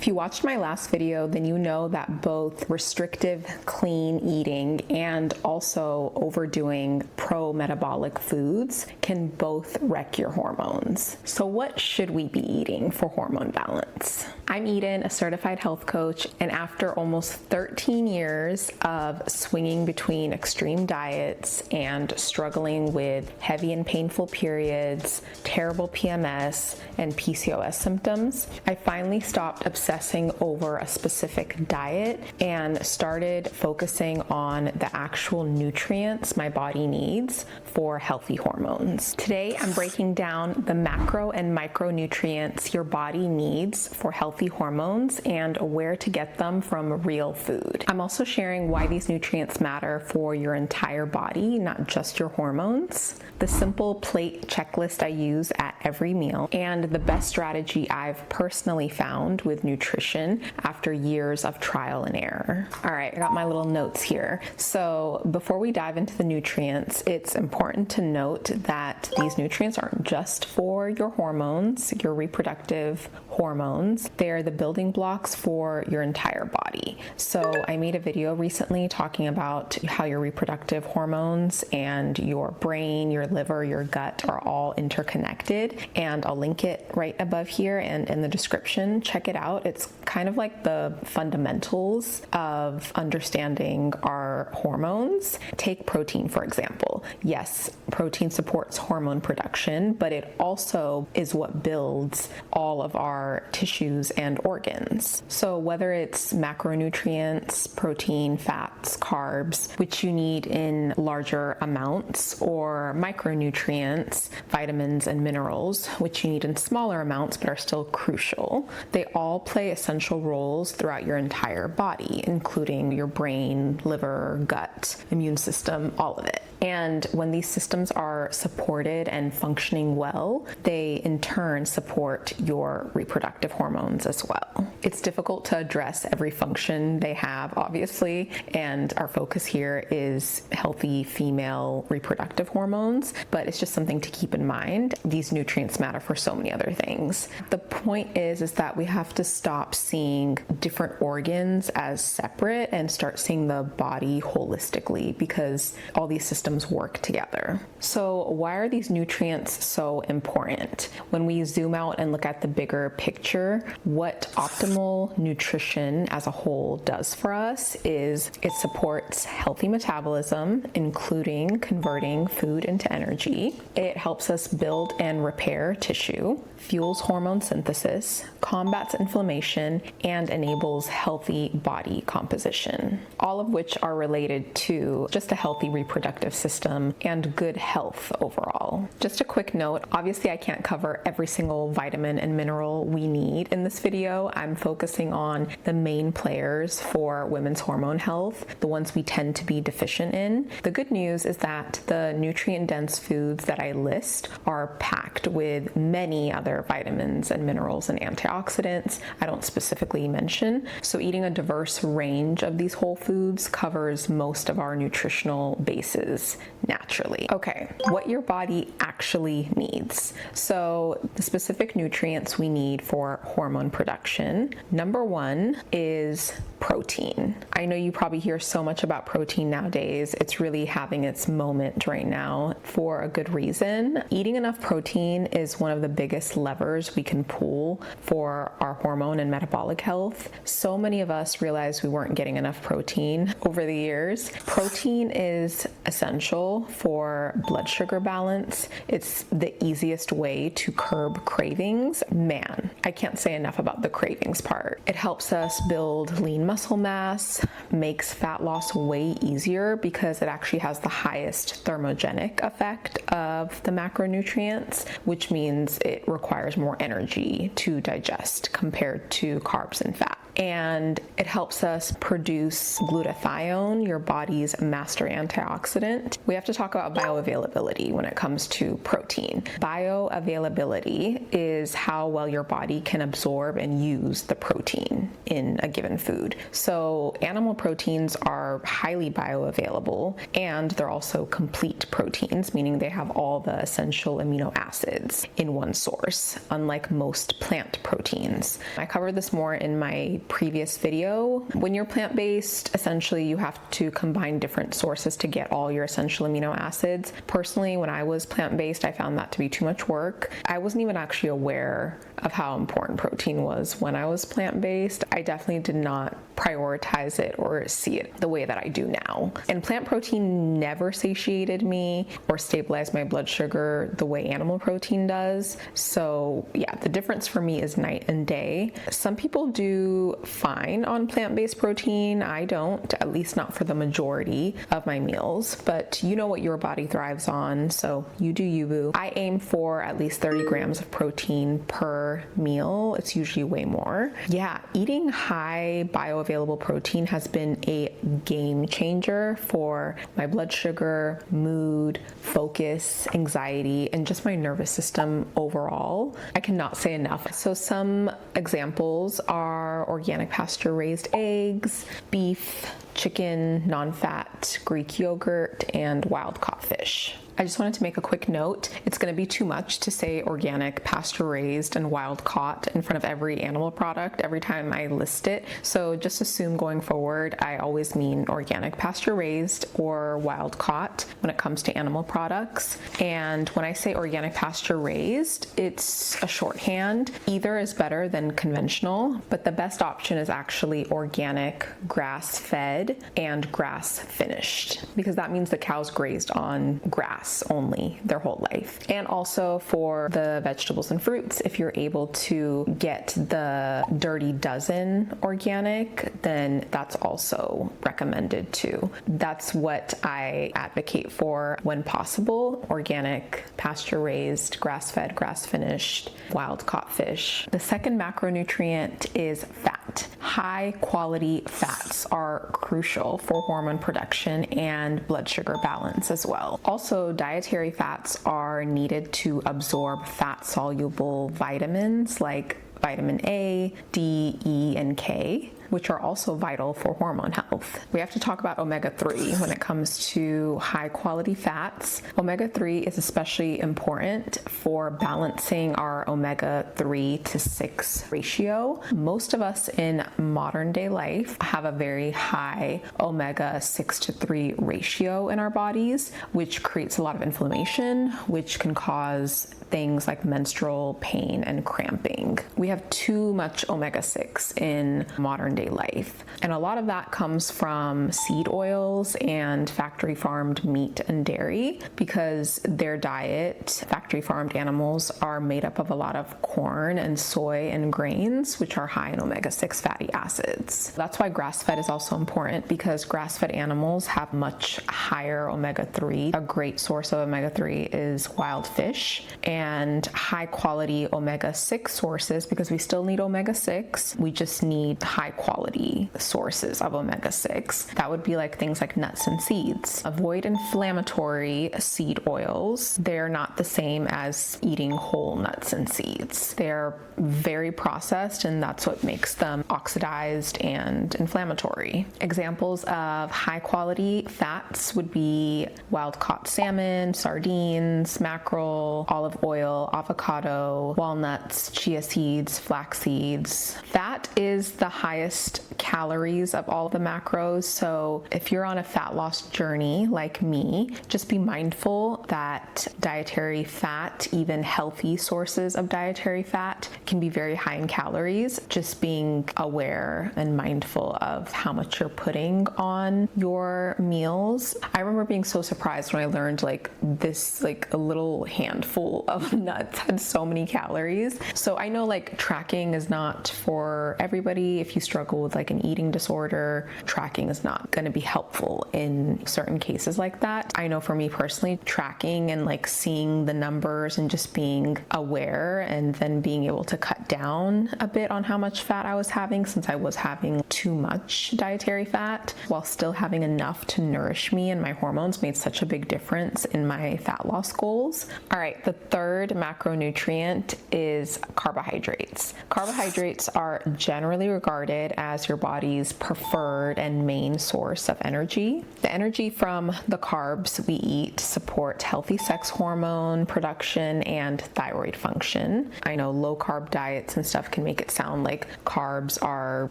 you watched my last video, then you know that both restrictive clean eating and also overdoing pro-metabolic foods can both wreck your hormones. So what should we be eating for hormone balance? I'm Eden, a certified health coach, and after almost 13 years of swinging between extreme diets and struggling with heavy and painful periods, terrible PMS, and PCOS symptoms, I finally stopped obsessing over a specific diet and started focusing on the actual nutrients my body needs for healthy hormones. Today, I'm breaking down the macro and micronutrients your body needs for healthy hormones and where to get them from real food. I'm also sharing why these nutrients matter for your entire body, not just your hormones, the simple plate checklist I use at every meal, and the best strategy I've personally found with nutrition after years of trial and error. All right, I got my little notes here. So before we dive into the nutrients, it's important to note that these nutrients aren't just for your hormones, your reproductive hormones. They're the building blocks for your entire body. So I made a video recently talking about how your reproductive hormones and your brain, your liver, your gut are all interconnected, and I'll link it right above here and in the description. Check it out. It's kind of like the fundamentals of understanding our hormones. Take protein, for example. Yes, protein supports hormone production, but it also is what builds all of our tissues and organs. So whether it's macronutrients, protein, fats, carbs, which you need in larger amounts, or micronutrients, vitamins and minerals, which you need in smaller amounts but are still crucial, they all play essential roles throughout your entire body, including your brain, liver, gut, immune system, all of it. And when these systems are supported and functioning well, they in turn support your reproductive hormones as well. It's difficult to address every function they have, obviously, and our focus here is healthy female reproductive hormones, but it's just something to keep in mind. These nutrients matter for so many other things. The point is that we have to stop seeing different organs as separate and start seeing the body holistically, because all these systems work together. So why are these nutrients so important? When we zoom out and look at the bigger picture, what optimal nutrition as a whole does for us is it supports healthy metabolism, including converting food into energy. It helps us build and repair tissue, fuels hormone synthesis, combats inflammation, and enables healthy body composition, all of which are related to just a healthy reproductive system and good health overall. Just a quick note, obviously I can't cover every single vitamin and mineral we need in this video. I'm focusing on the main players for women's hormone health, the ones we tend to be deficient in. The good news is that the nutrient-dense foods that I list are packed with many other vitamins and minerals and antioxidants I don't specifically mention. So eating a diverse range of these whole foods covers most of our nutritional bases naturally. Okay, what your body actually needs. So the specific nutrients we need for hormone production. Number one is protein. I know you probably hear so much about protein nowadays. It's really having its moment right now for a good reason. Eating enough protein is one of the biggest levers we can pull for our hormone and metabolic health. So many of us realized we weren't getting enough protein over the years. Protein is essential for blood sugar balance. It's the easiest way to curb cravings. Man, I can't say enough about the cravings part. It helps us build lean muscle mass, makes fat loss way easier because it actually has the highest thermogenic effect of the macronutrients, which means it requires more energy to digest compared to carbs and fat. And it helps us produce glutathione, your body's master antioxidant, antioxidant, we have to talk about bioavailability when it comes to protein. Bioavailability is how well your body can absorb and use the protein in a given food. So animal proteins are highly bioavailable, and they're also complete proteins, meaning they have all the essential amino acids in one source, unlike most plant proteins. I covered this more in my previous video. When you're plant-based, essentially you have to combine different sources to get all your essential amino acids. Personally, when I was plant-based, I found that to be too much work. I wasn't even actually aware of how important protein was when I was plant-based. I definitely did not prioritize it or see it the way that I do now. And plant protein never satiated me or stabilized my blood sugar the way animal protein does. So yeah, the difference for me is night and day. Some people do fine on plant-based protein. I don't, at least not for the majority of my meals, but you know what your body thrives on, so you do you, boo. I aim for at least 30 grams of protein per meal. It's usually way more. Yeah, eating high bioavailable protein has been a game changer for my blood sugar, mood, focus, anxiety, and just my nervous system overall. I cannot say enough. So some examples are organic pasture-raised eggs, beef, chicken, non-fat, Greek yogurt, and wild-caught fish. I just wanted to make a quick note. It's going to be too much to say organic, pasture-raised, and wild-caught in front of every animal product every time I list it. So just assume going forward, I always mean organic, pasture-raised, or wild-caught when it comes to animal products. And when I say organic, pasture-raised, it's a shorthand. Either is better than conventional, but the best option is actually organic, grass-fed, and grass-finished, because that means the cows grazed on grass only their whole life. And also for the vegetables and fruits, if you're able to get the Dirty Dozen organic, then that's also recommended too. That's what I advocate for when possible: organic, pasture-raised, grass-fed, grass-finished, wild-caught fish. The second macronutrient is fat. High-quality fats are crucial for hormone production and blood sugar balance as well. Also, dietary fats are needed to absorb fat-soluble vitamins like vitamin A, D, E, and K, which are also vital for hormone health. We have to talk about omega-3 when it comes to high quality fats. Omega-3 is especially important for balancing our omega-3 to 6 ratio. Most of us in modern day life have a very high omega-6 to 3 ratio in our bodies, which creates a lot of inflammation, which can cause things like menstrual pain and cramping. We have too much omega-6 in modern day life, and a lot of that comes from seed oils and factory farmed meat and dairy, because their diet, factory farmed animals, are made up of a lot of corn and soy and grains, which are high in omega-6 fatty acids. That's why grass-fed is also important, because grass-fed animals have much higher omega-3. A great source of omega-3 is wild fish, and high quality omega-6 sources, because we still need omega-6, we just need high quality sources of omega-6. That would be like things like nuts and seeds. Avoid inflammatory seed oils. They're not the same as eating whole nuts and seeds. They're very processed, and that's what makes them oxidized and inflammatory. Examples of high quality fats would be wild-caught salmon, sardines, mackerel, olive oil, avocado, walnuts, chia seeds, flax seeds. Fat is the highest calories of all the macros, so if you're on a fat loss journey like me, just be mindful that dietary fat, even healthy sources of dietary fat, can be very high in calories. Just being aware and mindful of how much you're putting on your meals. I remember being so surprised when I learned a little handful of nuts had so many calories. So I know tracking is not for everybody. If you struggle struggle with like an eating disorder, tracking is not going to be helpful in certain cases like that. I know for me personally, tracking and like seeing the numbers and just being aware and then being able to cut down a bit on how much fat I was having, since I was having too much dietary fat while still having enough to nourish me and my hormones, made such a big difference in my fat loss goals. All right, the third macronutrient is carbohydrates. Carbohydrates are generally regarded as your body's preferred and main source of energy. The energy from the carbs we eat support healthy sex hormone production and thyroid function. I know low carb diets and stuff can make it sound like carbs are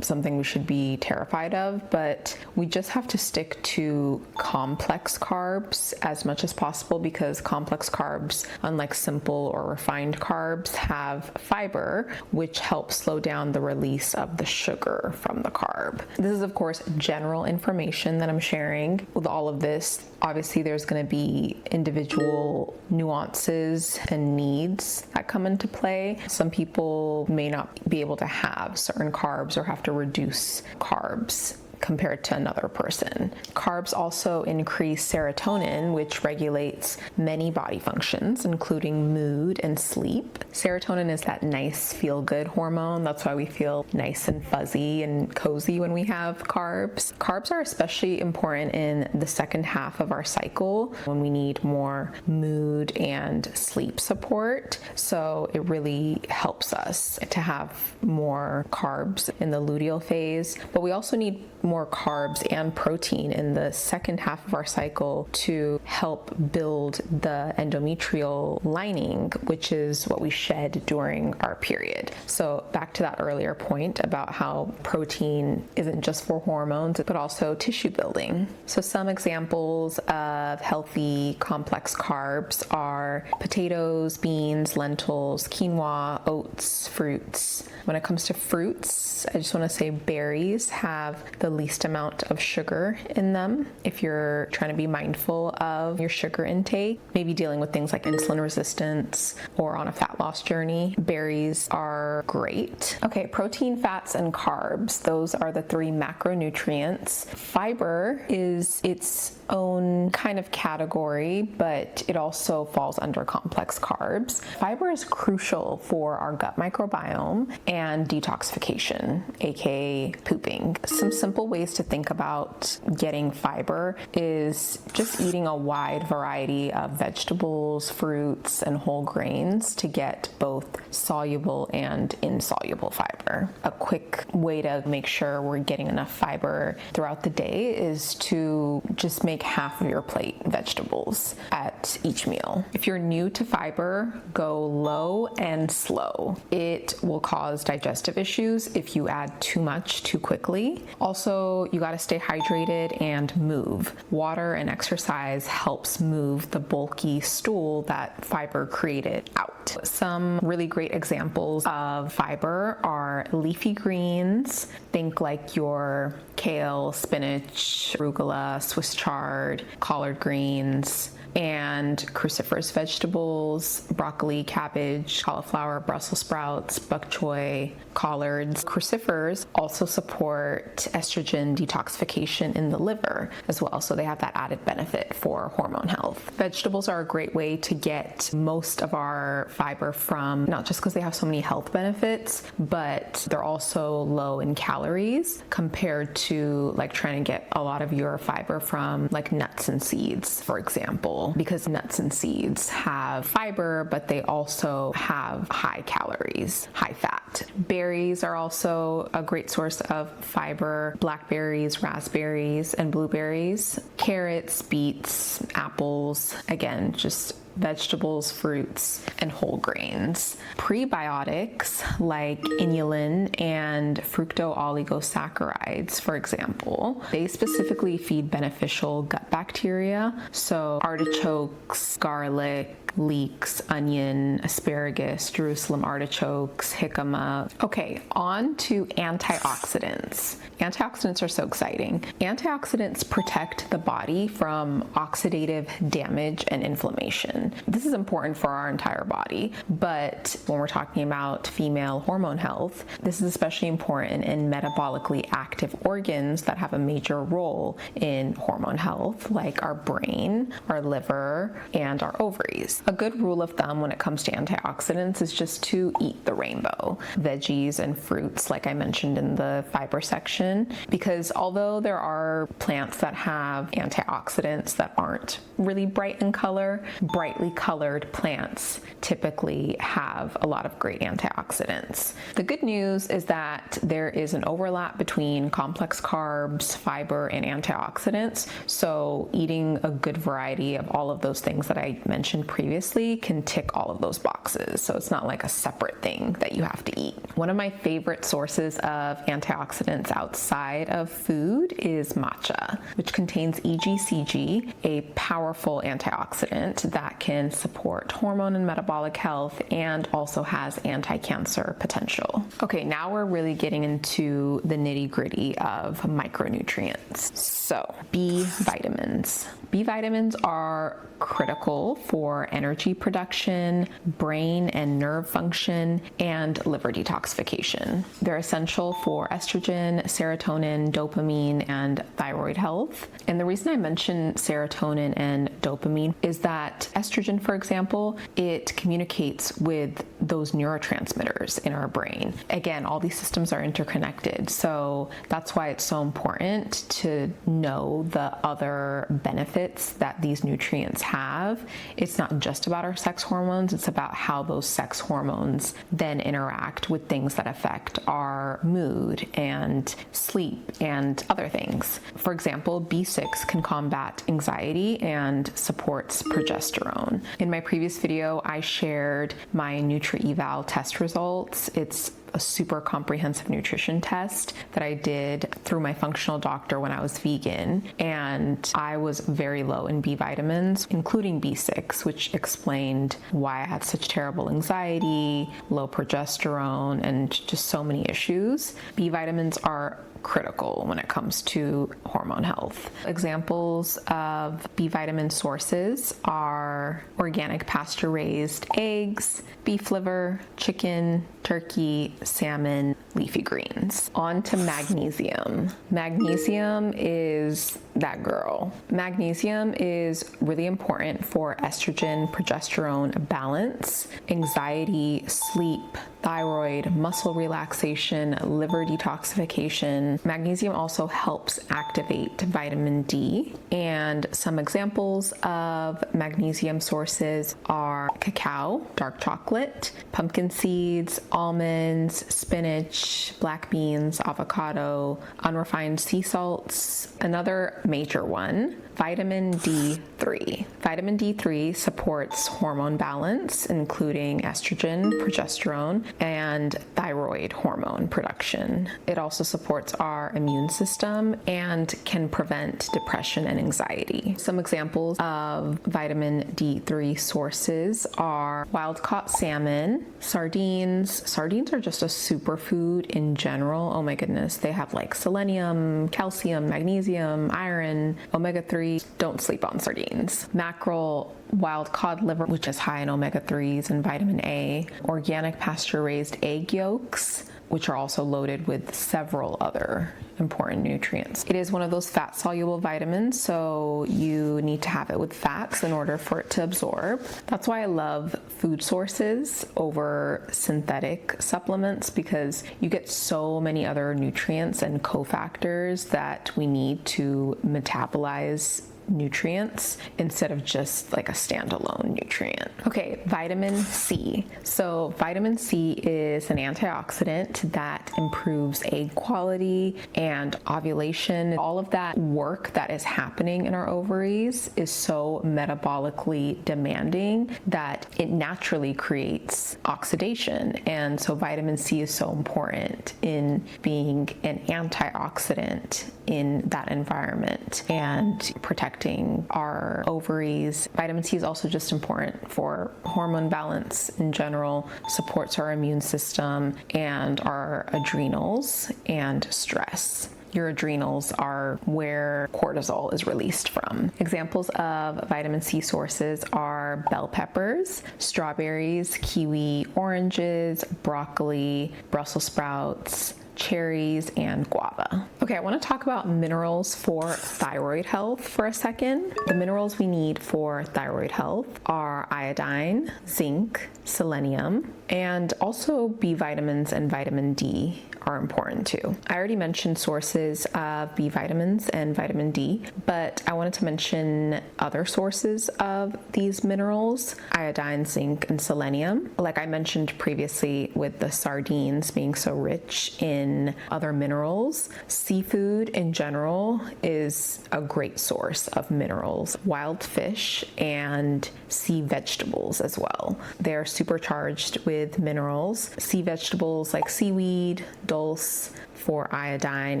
something we should be terrified of, but we just have to stick to complex carbs as much as possible, because complex carbs, unlike simple or refined carbs, have fiber, which helps slow down the release of the sugar from the carb. This is, of course, general information that I'm sharing. With all of this, obviously there's going to be individual nuances and needs that come into play. Some people may not be able to have certain carbs or have to reduce carbs compared to another person. Carbs also increase serotonin, which regulates many body functions, including mood and sleep. Serotonin is that nice feel-good hormone. That's why we feel nice and fuzzy and cozy when we have carbs. Carbs are especially important in the second half of our cycle when we need more mood and sleep support. So it really helps us to have more carbs in the luteal phase, but we also need more carbs and protein in the second half of our cycle to help build the endometrial lining, which is what we shed during our period. So back to that earlier point about how protein isn't just for hormones, but also tissue building. So some examples of healthy complex carbs are potatoes, beans, lentils, quinoa, oats, fruits. When it comes to fruits, I just want to say berries have the least amount of sugar in them. If you're trying to be mindful of your sugar intake, maybe dealing with things like insulin resistance or on a fat loss journey, berries are great. Okay, protein, fats, and carbs. Those are the three macronutrients. Fiber is its own kind of category, but it also falls under complex carbs. Fiber is crucial for our gut microbiome and detoxification, aka pooping. Some simple ways to think about getting fiber is just eating a wide variety of vegetables, fruits, and whole grains to get both soluble and insoluble fiber. A quick way to make sure we're getting enough fiber throughout the day is to just make half of your plate vegetables at each meal. If you're new to fiber, go low and slow. It will cause digestive issues if you add too much too quickly. Also, you gotta stay hydrated and move. Water and exercise helps move the bulky stool that fiber created out. Some really great examples of fiber are leafy greens. Think like your kale, spinach, arugula, Swiss chard, collard greens, and cruciferous vegetables, broccoli, cabbage, cauliflower, Brussels sprouts, bok choy, collards. Crucifers also support estrogen detoxification in the liver as well, so they have that added benefit for hormone health. Vegetables are a great way to get most of our fiber from, not just because they have so many health benefits, but they're also low in calories compared to like trying to get a lot of your fiber from like nuts and seeds, for example, because nuts and seeds have fiber, but they also have high calories, high fat. Berries are also a great source of fiber. Blackberries, raspberries, and blueberries. Carrots, beets, apples, again, just vegetables, fruits, and whole grains. Prebiotics like inulin and fructooligosaccharides, for example, they specifically feed beneficial gut bacteria. So artichokes, garlic, leeks, onion, asparagus, Jerusalem artichokes, jicama. Okay, on to antioxidants. Antioxidants are so exciting. Antioxidants protect the body from oxidative damage and inflammation. This is important for our entire body, but when we're talking about female hormone health, this is especially important in metabolically active organs that have a major role in hormone health, like our brain, our liver, and our ovaries. A good rule of thumb when it comes to antioxidants is just to eat the rainbow. Veggies and fruits, like I mentioned in the fiber section, because although there are plants that have antioxidants that aren't really bright in color, brightly colored plants typically have a lot of great antioxidants. The good news is that there is an overlap between complex carbs, fiber, and antioxidants, so eating a good variety of all of those things that I mentioned previously can tick all of those boxes, so it's not like a separate thing that you have to eat. One of my favorite sources of antioxidants outside of food is matcha, which contains EGCG, a powerful antioxidant that can support hormone and metabolic health and also has anti-cancer potential. Okay, now we're really getting into the nitty-gritty of micronutrients. So, B vitamins. B vitamins are critical for energy production, brain and nerve function, and liver detoxification. They're essential for estrogen, serotonin, dopamine, and thyroid health. And the reason I mention serotonin and dopamine is that estrogen, for example, it communicates with those neurotransmitters in our brain. Again, all these systems are interconnected, so that's why it's so important to know the other benefits that these nutrients have. It's not just about our sex hormones, it's about how those sex hormones then interact with things that affect our mood and sleep and other things. For example, B6 can combat anxiety and supports progesterone. In my previous video, I shared my Nutri-Eval test results. It's a super comprehensive nutrition test that I did through my functional doctor when I was vegan, and I was very low in B vitamins, including B6, which explained why I had such terrible anxiety, low progesterone, and just so many issues. B vitamins are critical when it comes to hormone health. Examples of B vitamin sources are organic pasture-raised eggs, beef liver, chicken, turkey, salmon, leafy greens. On to magnesium. Magnesium is that girl. Magnesium is really important for estrogen, progesterone balance, anxiety, sleep, thyroid, muscle relaxation, liver detoxification. Magnesium also helps activate vitamin D, and some examples of magnesium sources are cacao, dark chocolate, pumpkin seeds, almonds, spinach, black beans, avocado, unrefined sea salts. Another major one, vitamin D3. Vitamin D3 supports hormone balance, including estrogen, progesterone, and thyroid hormone production. It also supports our immune system and can prevent depression and anxiety. Some examples of vitamin D3 sources are wild-caught salmon, sardines. Sardines are just a superfood in general. Oh my goodness, they have like selenium, calcium, magnesium, iron, omega-3. Don't sleep on sardines. Mackerel, wild cod liver, which is high in omega-3s and vitamin A, organic pasture-raised egg yolks, which are also loaded with several other important nutrients. It is one of those fat-soluble vitamins, so you need to have it with fats in order for it to absorb. That's why I love food sources over synthetic supplements, because you get so many other nutrients and cofactors that we need to metabolize nutrients instead of just like a standalone nutrient. Okay, vitamin C. So vitamin C is an antioxidant that improves egg quality and ovulation. All of that work that is happening in our ovaries is so metabolically demanding that it naturally creates oxidation. And so vitamin C is so important in being an antioxidant in that environment and protect protecting our ovaries. Vitamin C is also just important for hormone balance in general, supports our immune system and our adrenals and stress. Your adrenals are where cortisol is released from. Examples of vitamin C sources are bell peppers, strawberries, kiwi, oranges, broccoli, Brussels sprouts, cherries, and guava. Okay, I want to talk about minerals for thyroid health for a second. The minerals we need for thyroid health are iodine, zinc, selenium, and also B vitamins and vitamin D are important too. I already mentioned sources of B vitamins and vitamin D, but I wanted to mention other sources of these minerals, iodine, zinc, and selenium. Like I mentioned previously with the sardines being so rich in other minerals, seafood in general is a great source of minerals. Wild fish and sea vegetables as well. They're supercharged with minerals. Sea vegetables like seaweed, dulse for iodine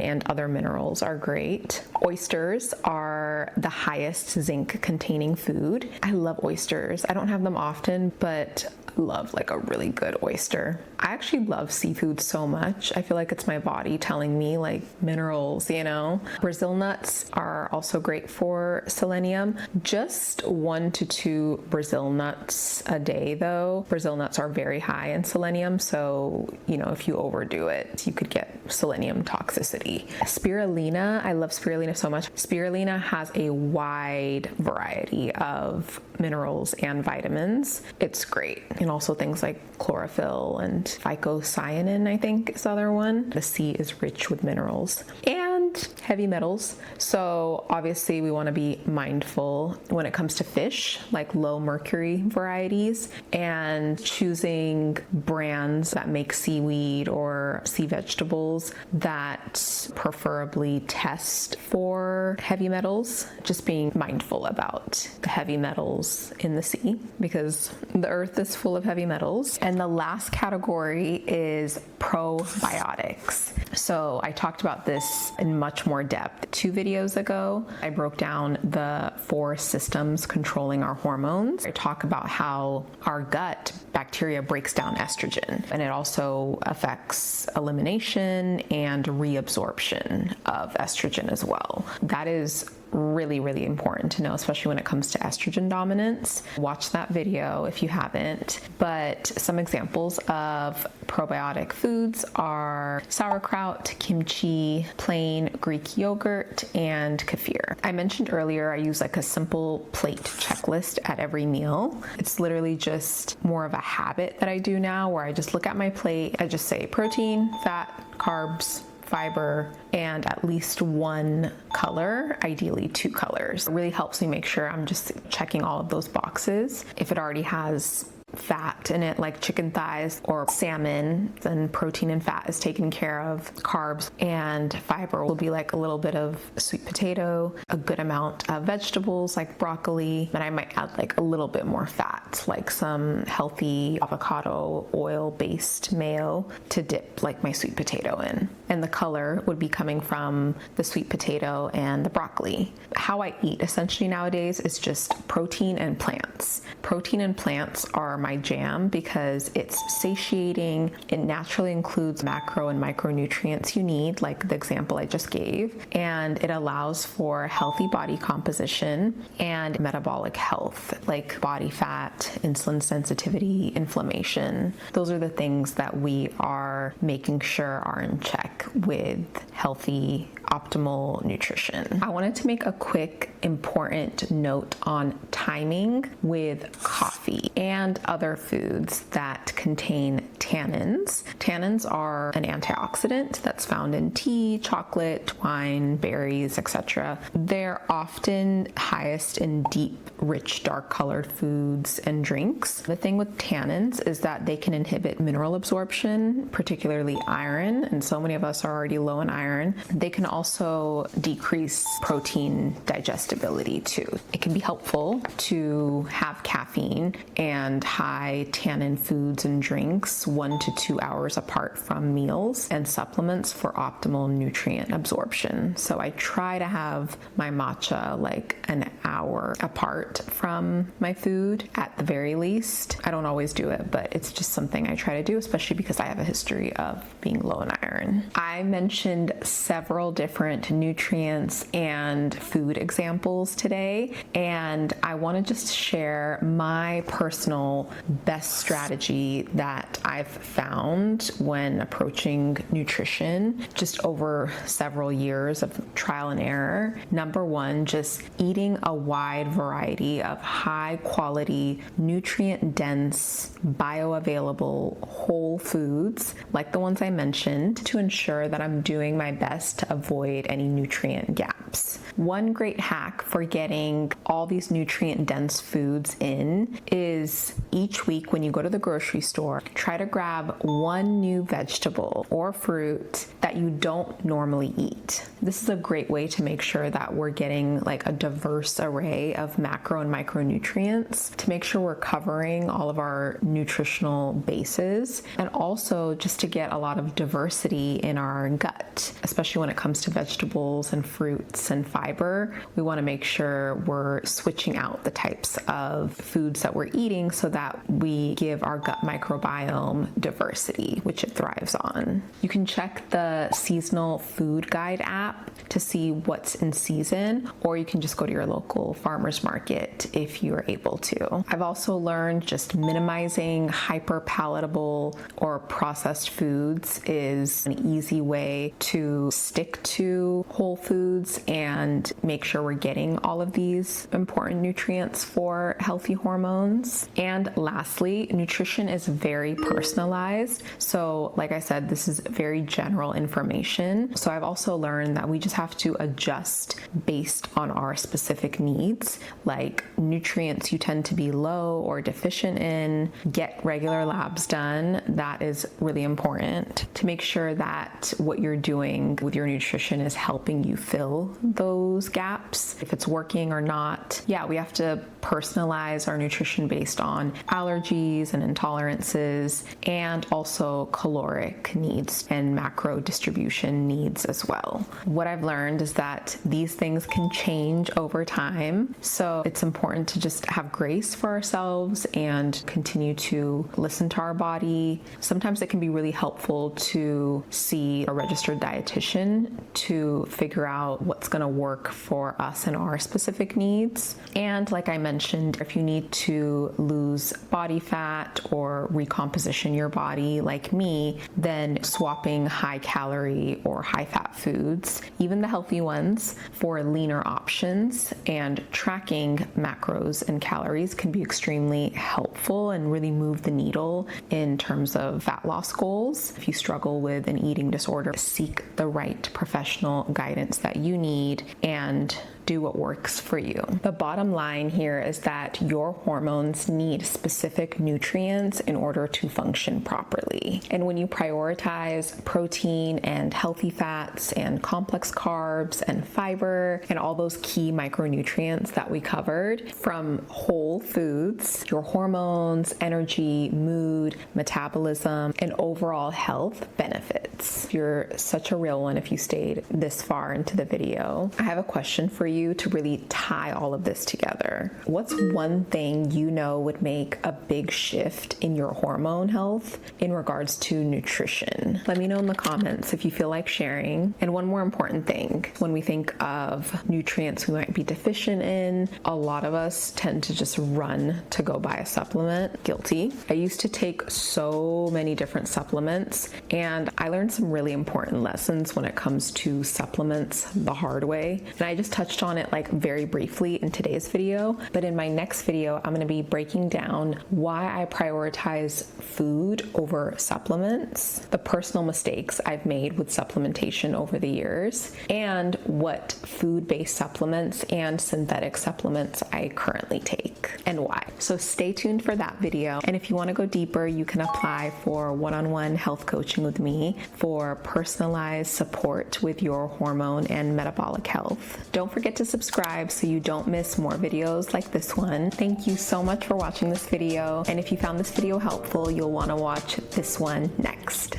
and other minerals are great. Oysters are the highest zinc containing food. I love oysters. I don't have them often, but love like a really good oyster. I actually love seafood so much. I feel like it's my body telling me like minerals, you know. Brazil nuts are also great for selenium. Just 1 to 2 Brazil nuts a day though. Brazil nuts are very high in selenium, so you know, if you overdo it, you could get selenium toxicity. Spirulina, I love spirulina so much. Spirulina has a wide variety of minerals and vitamins. It's great. And also things like chlorophyll and phycocyanin, I think is the other one. The sea is rich with minerals and heavy metals. So obviously we want to be mindful when it comes to fish, like low mercury varieties, and choosing brands that make seaweed or sea vegetables that preferably test for heavy metals. Just being mindful about the heavy metals in the sea because the earth is full of heavy metals. And the last category is probiotics. So I talked about this in much more depth 2 videos ago. I broke down the 4 systems controlling our hormones. I talk about how our gut bacteria breaks down estrogen, and it also affects elimination and reabsorption of estrogen as well. That is really, really important to know, especially when it comes to estrogen dominance. Watch that video if you haven't. But some examples of probiotic foods are sauerkraut, kimchi, plain Greek yogurt, and kefir. I mentioned earlier I use like a simple plate checklist at every meal. It's literally just more of a habit that I do now where I just look at my plate, I just say protein, fat, carbs, fiber, and at least 1 color, ideally 2 colors. It really helps me make sure I'm just checking all of those boxes. If it already has fat in it, like chicken thighs or salmon, then protein and fat is taken care of. Carbs and fiber will be like a little bit of sweet potato, a good amount of vegetables like broccoli, and I might add like a little bit more fat, like some healthy avocado oil-based mayo to dip like my sweet potato in. And the color would be coming from the sweet potato and the broccoli. How I eat essentially nowadays is just protein and plants. Protein and plants are my jam because it's satiating. It naturally includes macro and micronutrients you need, like the example I just gave, and it allows for healthy body composition and metabolic health, like body fat, insulin sensitivity, inflammation. Those are the things that we are making sure are in check with healthy, optimal nutrition. I wanted to make a quick, important note on timing with coffee and other foods that contain tannins. Tannins are an antioxidant that's found in tea, chocolate, wine, berries, etc. They're often highest in deep, rich, dark colored foods and drinks. The thing with tannins is that they can inhibit mineral absorption, particularly iron, and so many of us are already low in iron. They can also also decrease protein digestibility too. It can be helpful to have caffeine and high tannin foods and drinks 1 to 2 hours apart from meals and supplements for optimal nutrient absorption. So I try to have my matcha like an hour apart from my food at the very least. I don't always do it, but it's just something I try to do, especially because I have a history of being low in iron. I mentioned several different nutrients and food examples today, and I want to just share my personal best strategy that I've found when approaching nutrition just over several years of trial and error. Number one, just eating a wide variety of high quality, nutrient dense, bioavailable whole foods like the ones I mentioned to ensure that I'm doing my best to avoid any nutrient gaps. One great hack for getting all these nutrient dense foods in is each week when you go to the grocery store, try to grab one new vegetable or fruit that you don't normally eat. This is a great way to make sure that we're getting like a diverse array of macro and micronutrients to make sure we're covering all of our nutritional bases, and also just to get a lot of diversity in our gut, especially when it comes to vegetables and fruits and fiber. We want to make sure we're switching out the types of foods that we're eating so that we give our gut microbiome diversity, which it thrives on. You can check the seasonal food guide app to see what's in season, or you can just go to your local farmer's market if you're able to. I've also learned just minimizing hyper palatable or processed foods is an easy way to stick to whole foods and make sure we're getting all of these important nutrients for healthy hormones. And lastly, nutrition is very personalized. So like I said, this is very general information. So I've also learned that we just have to adjust based on our specific needs, like nutrients you tend to be low or deficient in, get regular labs done. That is really important to make sure that what you're doing with your nutrition is helping you fill those gaps, if it's working or not. Yeah, we have to personalize our nutrition based on allergies and intolerances, and also caloric needs and macro distribution needs as well. What I've learned is that these things can change over time, so it's important to just have grace for ourselves and continue to listen to our body. Sometimes it can be really helpful to see a registered dietitian to figure out what's going to work for us and our specific needs. And like I mentioned, if you need to lose body fat or recomposition your body like me, then swapping high calorie or high fat foods, even the healthy ones, for leaner options and tracking macros and calories can be extremely helpful and really move the needle in terms of fat loss goals. If you struggle with an eating disorder, seek the right professional guidance that you need and do what works for you. The bottom line here is that your hormones need specific nutrients in order to function properly. And when you prioritize protein and healthy fats and complex carbs and fiber and all those key micronutrients that we covered from whole foods, your hormones, energy, mood, metabolism, and overall health benefits. You're such a real one if you stayed this far into the video. I have a question for you to really tie all of this together. What's one thing you know would make a big shift in your hormone health in regards to nutrition? Let me know in the comments if you feel like sharing. And one more important thing, when we think of nutrients we might be deficient in, a lot of us tend to just run to go buy a supplement. Guilty. I used to take so many different supplements, and I learned some really important lessons when it comes to supplements the hard way. And I just touched on it like very briefly in today's video, but in my next video, I'm gonna be breaking down why I prioritize food over supplements, the personal mistakes I've made with supplementation over the years, and what food-based supplements and synthetic supplements I currently take and why. So stay tuned for that video. And if you want to go deeper, you can apply for one-on-one health coaching with me for personalized support with your hormone and metabolic health. Don't forget to subscribe so you don't miss more videos like this one. Thank you so much for watching this video. And if you found this video helpful, you'll want to watch this one next.